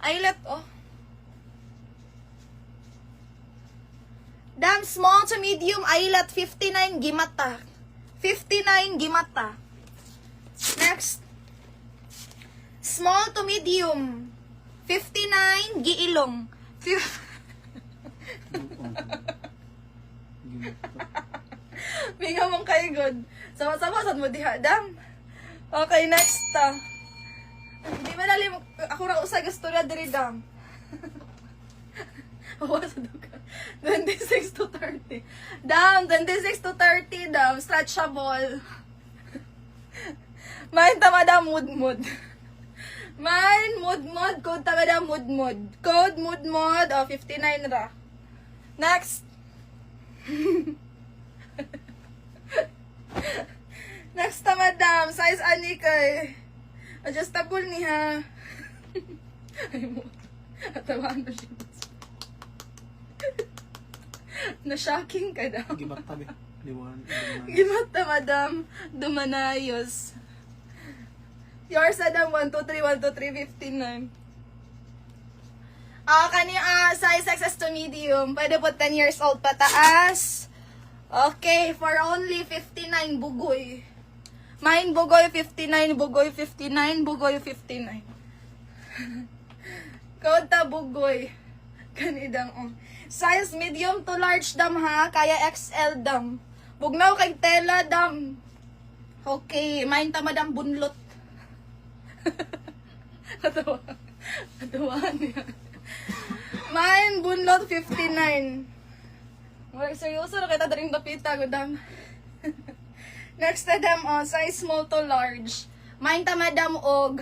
Eyelet, oh. Dam, small to medium eyelet, 59 gimata. 59 gimata. Next. Small to medium, 59 giilong. Binga mong kayo good. Sama-sama sad mo diha, Dam. Okay, next. Hindi man alim, ako ra usay gastorya diri, Dam. Awa sa duga. 26 to 30. Dam, 26 to 30, Dam. Stretchable. Main tama, Dam, mood. Main, mood. Code tama, Dam, mood. Code, mood. Oh, 59 ra. Next. Next ta, madam. Size ani kay. Adjustable ni ha. Ay mo. Atawaan na siya. Na-shocking ka daw. Gimata be. Liwan. Gimata, madam. Dumanayos. Yours, madam. 1, 2, 3, 1, 2, 3, 59. Size XS to medium. Pwede po 10 years old pataas. Okay, for only 59 bugoy. Mine bugoy 59, bugoy 59, bugoy 59. Kauta bugoy. Kanidang size medium to large, Dam, ha. Kaya XL, Dam. Bugnaw kay tela, Dam. Okay, mine ta, madam, bunlot. Katawa niya. Mine bunlot 59. Well, seryoso na kita daring dapita, Dam. Next na, Dam, size small to large. Mine ta, madam, og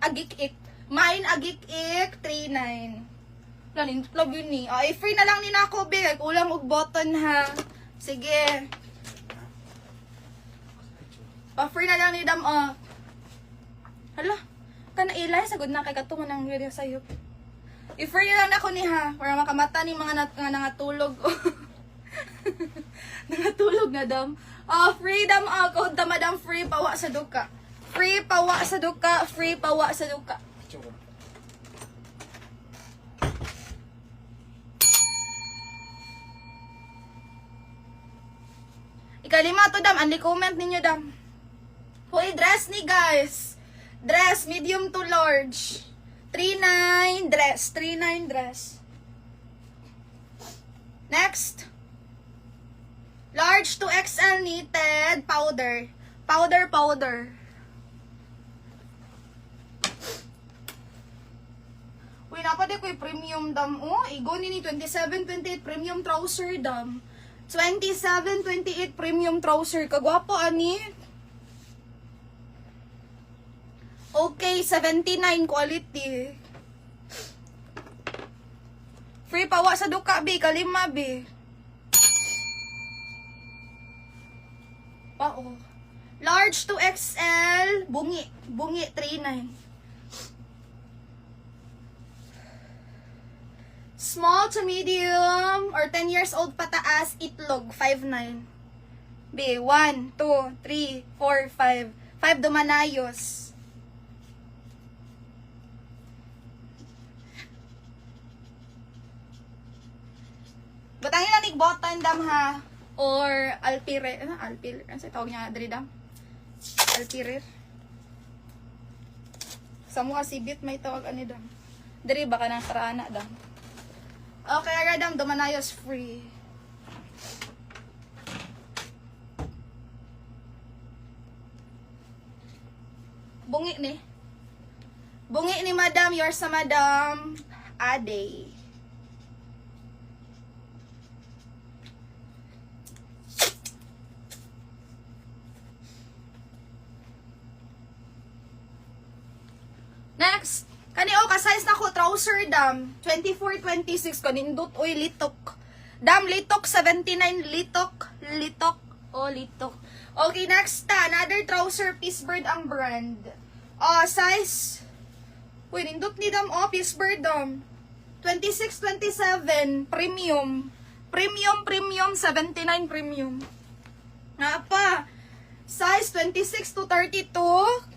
agik-ik. Mine agik-ik 39. Planin, love yun ni. Free na lang ni nako, be. Ulang og button, ha. Sige. Pa-free na lang ni, Dam, Hala, kana ilay, sagod na kay katungan ng video sa'yo. I-free na lang ako ni, ha. Para makamata ni mga nangatulog. Nangatulog na, Dam. Free, Dam, code ta, madam, free pawa sa duka. Free pawa sa duka, free pawa sa duka. Ikalima to, Dam. Anli comment ninyo, Dam. Hoy, dress ni, guys. Dress, medium to large. 39 dress. 39 dress. Next. Large to XL knitted powder. Powder. Uy, napade ko yung premium, Dam. Igo ni 27-28 premium trouser, Dam. 27-28 premium trouser. Kagwapo, ani. Okay, 79 quality. Free pawa sa duka, be. Kalima, be. Large to XL, bungi 39. Small to medium or 10 years old pataas, itlog 59. B, 1, 2, 3, 4, 5. 5 dumanayos. Butangin na nig-button, Dam, ha. Or alpirer. Alpirer. Ano sa tawag niya, dali, Dam? Alpirer. Sa mga sibit may tawag ani, Dam. Dali, baka nang karana, Dam. Okay, ara, Dam. Dumanayos free. Bungi ni. Bungi ni, Madam. Yours sa Madam Ade. Next, kanio ka-size na ko trouser, Dam. 24-26 ko nindot oy litok. Dam, litok 79, litok. Litok. Okay, next another trouser, Peacebird ang brand. Size. Uy, nindot ni Dam, Peacebird, Dam. 26-27 premium. Premium 79 premium. Nga pa. Size 26 to 32.